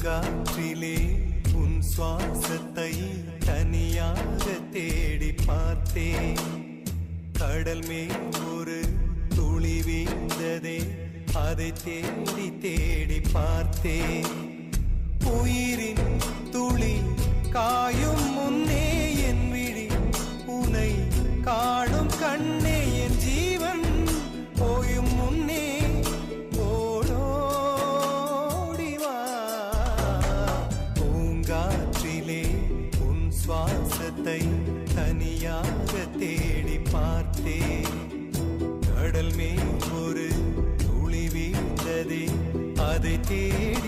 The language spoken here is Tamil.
பூங்காற்றிலே உன் சுவாசத்தை தனியாக தேடி பார்த்தேன். கடல் மேல் ஒரு துளி வீழ்ந்ததே, அதை தேடி தேடி பார்த்தேன். உயிரின் துளி காயும் முன்னே என் விழி உனை காணும் கண்ணே, என் ஜீவன் போயும் முன்னே ஓடோடிவா. பூங்காற்றிலே உன் சுவாசத்தை தனியாக தேடி பார்த்தேன். கடல் மேல் ஒரு துளி வீழ்ந்ததே, அதை தேடி